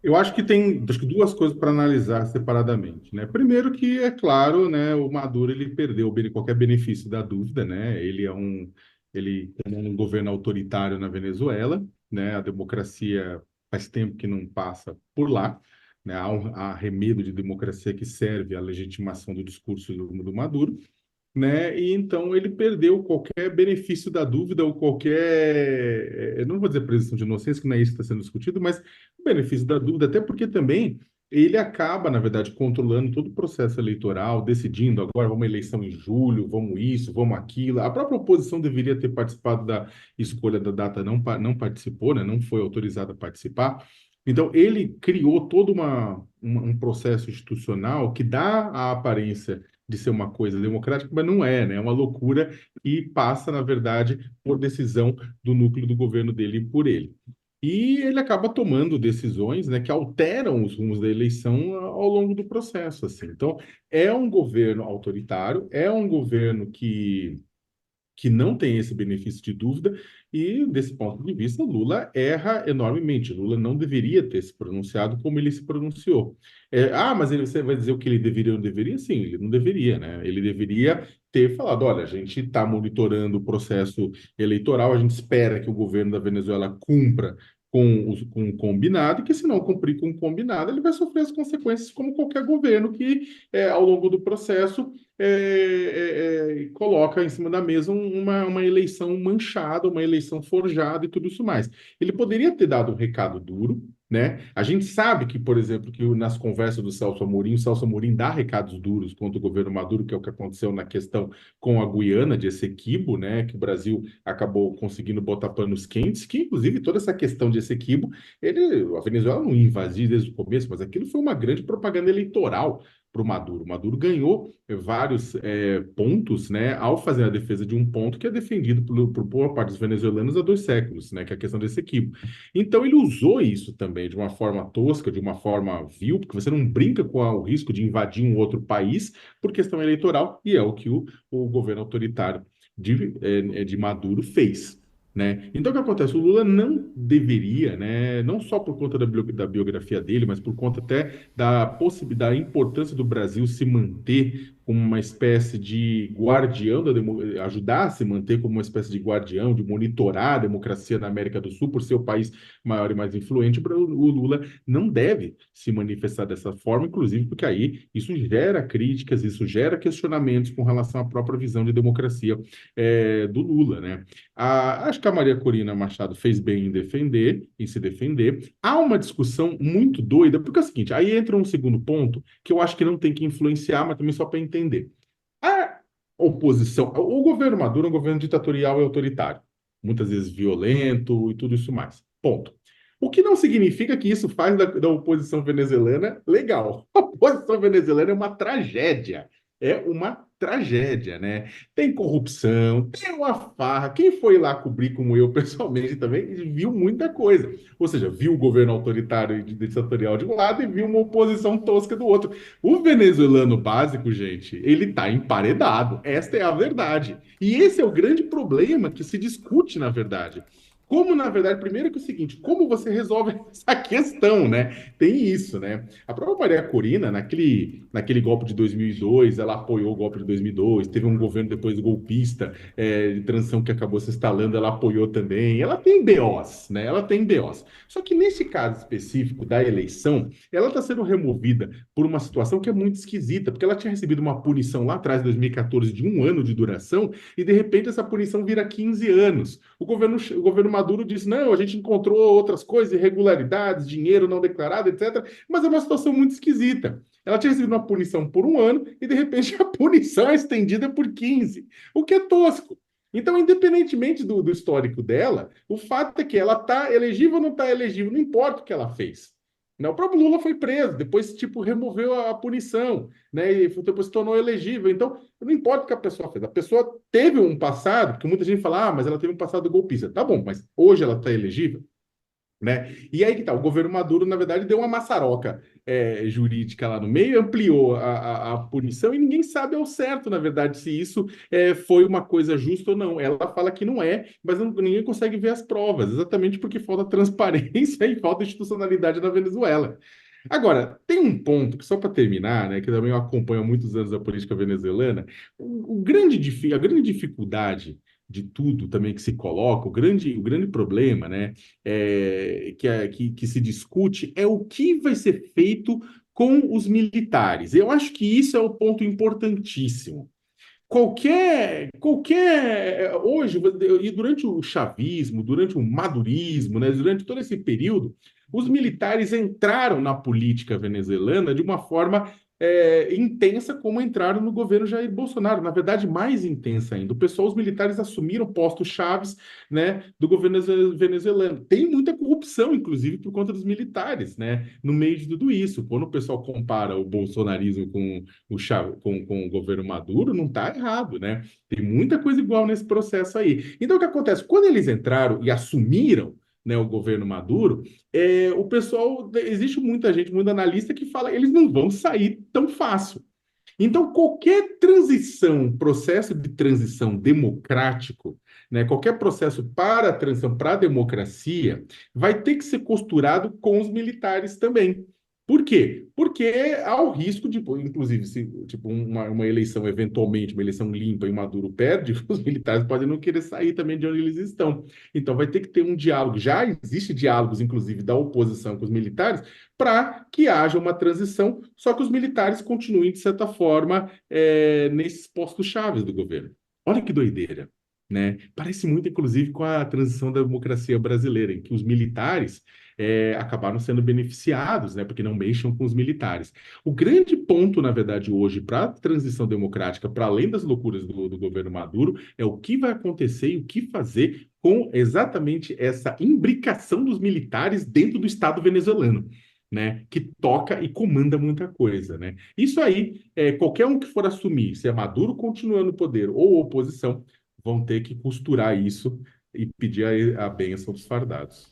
Eu acho que duas coisas para analisar separadamente, né? Primeiro que, é claro, né, o Maduro ele perdeu qualquer benefício da dúvida, né? Ele tem um governo autoritário na Venezuela, né? A democracia faz tempo que não passa por lá, né? Há arremedo de democracia que serve à legitimação do discurso do Maduro, né? E então ele perdeu qualquer benefício da dúvida ou eu não vou dizer presunção de inocência, que não é isso que está sendo discutido, mas o benefício da dúvida, até porque também ele acaba, na verdade, controlando todo o processo eleitoral, decidindo agora vamos eleição em julho, vamos isso, vamos aquilo. A própria oposição deveria ter participado da escolha da data, não participou, né? Não foi autorizada a participar. Então, ele criou todo um processo institucional que dá a aparência de ser uma coisa democrática, mas não é, né? É uma loucura e passa, na verdade, por decisão do núcleo do governo dele e por ele. E ele acaba tomando decisões, né, que alteram os rumos da eleição ao longo do processo, assim. Então, é um governo autoritário, é um governo que não tem esse benefício de dúvida, e desse ponto de vista, Lula erra enormemente. Lula não deveria ter se pronunciado como ele se pronunciou. Mas você vai dizer o que ele deveria ou não deveria? Sim, ele não deveria, né? Ele deveria ter falado: olha, a gente está monitorando o processo eleitoral, a gente espera que o governo da Venezuela cumpra com o combinado, e que se não cumprir com o combinado, ele vai sofrer as consequências como qualquer governo que, ao longo do processo, coloca em cima da mesa uma eleição manchada, uma eleição forjada e tudo isso mais. Ele poderia ter dado um recado duro, né? A gente sabe que, por exemplo, que nas conversas do Celso Amorim, o Celso Amorim dá recados duros contra o governo Maduro, que é o que aconteceu na questão com a Guiana de Essequibo, né? Que o Brasil acabou conseguindo botar panos quentes, que inclusive toda essa questão de Essequibo, a Venezuela não ia invadir desde o começo, mas aquilo foi uma grande propaganda eleitoral para o Maduro. O Maduro ganhou vários pontos, né, ao fazer a defesa de um ponto que é defendido por boa parte dos venezuelanos há 2 séculos, né, que é a questão desse equívoco. Então ele usou isso também de uma forma tosca, de uma forma vil, porque você não brinca com o risco de invadir um outro país por questão eleitoral, e é o que o governo autoritário de Maduro fez. Né? Então, o que acontece? O Lula não deveria, né, não só por conta da biografia dele, mas por conta até da possibilidade, da importância do Brasil se manter como uma espécie de guardião ajudar a se manter como uma espécie de guardião, de monitorar a democracia na América do Sul, por ser o país maior e mais influente. O Lula não deve se manifestar dessa forma, inclusive porque aí isso gera críticas, isso gera questionamentos com relação à própria visão de democracia do Lula, né? Acho que a Maria Corina Machado fez bem em se defender. Há uma discussão muito doida, porque é o seguinte, aí entra um segundo ponto que eu acho que não tem que influenciar, mas também só para entender. A oposição, o governo Maduro é um governo ditatorial e autoritário, muitas vezes violento e tudo isso mais. Ponto. O que não significa que isso faz da oposição venezuelana legal. A oposição venezuelana é uma tragédia. É uma tragédia, né? Tem corrupção, tem uma farra. Quem foi lá cobrir, como eu pessoalmente também, viu muita coisa. Ou seja, viu o governo autoritário e ditatorial de um lado e viu uma oposição tosca do outro. O venezuelano básico, gente, ele está emparedado. Esta é a verdade. E esse é o grande problema que se discute, na verdade. Como, na verdade, primeiro que é o seguinte, como você resolve essa questão, né? Tem isso, né? A própria Maria Corina, naquele golpe de 2002, ela apoiou o golpe de 2002, teve um governo depois golpista, de transição que acabou se instalando, ela apoiou também. Ela tem BOs, né? Ela tem BOs. Só que nesse caso específico da eleição, ela está sendo removida por uma situação que é muito esquisita, porque ela tinha recebido uma punição lá atrás, em 2014, de 1 ano de duração, e de repente essa punição vira 15 anos. O governo Maduro disse: não, a gente encontrou outras coisas, irregularidades, dinheiro não declarado, etc. Mas é uma situação muito esquisita. Ela tinha recebido uma punição por 1 ano e, de repente, a punição é estendida por 15, o que é tosco. Então, independentemente do histórico dela, o fato é que ela está elegível ou não está elegível, não importa o que ela fez. Né? O próprio Lula foi preso, depois, tipo, removeu a punição, né? E depois se tornou elegível. Então, não importa o que a pessoa fez. A pessoa teve um passado, porque muita gente fala: mas ela teve um passado golpista. Tá bom, mas hoje ela está elegível? né? E aí que tá, o governo Maduro, na verdade, deu uma maçaroca jurídica lá no meio, ampliou a punição e ninguém sabe ao certo, na verdade, se isso foi uma coisa justa ou não. Ela fala que não é, mas ninguém consegue ver as provas, exatamente porque falta transparência e falta institucionalidade na Venezuela. Agora, tem um ponto que, só para terminar, né, que também eu acompanho há muitos anos a política venezuelana, a grande dificuldade de tudo também que se coloca, o grande problema, né, que se discute é o que vai ser feito com os militares. Eu acho que isso é o ponto importantíssimo. Hoje, e durante o chavismo, durante o madurismo, né, durante todo esse período, os militares entraram na política venezuelana de uma forma intensa, como entraram no governo Jair Bolsonaro. Na verdade, mais intensa ainda. Os militares assumiram postos chaves, né, do governo venezuelano. Tem muita corrupção, inclusive, por conta dos militares, né, no meio de tudo isso. Quando o pessoal compara o bolsonarismo com o governo Maduro, não está errado, né? Tem muita coisa igual nesse processo aí. Então, o que acontece? Quando eles entraram e assumiram, né, o governo Maduro, existe muita gente, muito analista que fala eles não vão sair tão fácil. Então, qualquer transição, processo de transição democrático, né, qualquer processo para a transição para a democracia, vai ter que ser costurado com os militares também. Por quê? Porque há o risco de, inclusive, se tipo, uma eleição, eventualmente, uma eleição limpa e Maduro perde, os militares podem não querer sair também de onde eles estão. Então, vai ter que ter um diálogo. Já existe diálogos, inclusive, da oposição com os militares, para que haja uma transição, só que os militares continuem, de certa forma, nesses postos chaves do governo. Olha que doideira, né? Parece muito, inclusive, com a transição da democracia brasileira, em que os militares acabaram sendo beneficiados, né? Porque não mexam com os militares. O grande ponto, na verdade, hoje, para a transição democrática, para além das loucuras do governo Maduro, é o que vai acontecer e o que fazer com exatamente essa imbricação dos militares dentro do Estado venezuelano, né, que toca e comanda muita coisa, né? Isso aí, qualquer um que for assumir, se é Maduro continuando no poder ou oposição, vão ter que costurar isso e pedir a bênção dos fardados.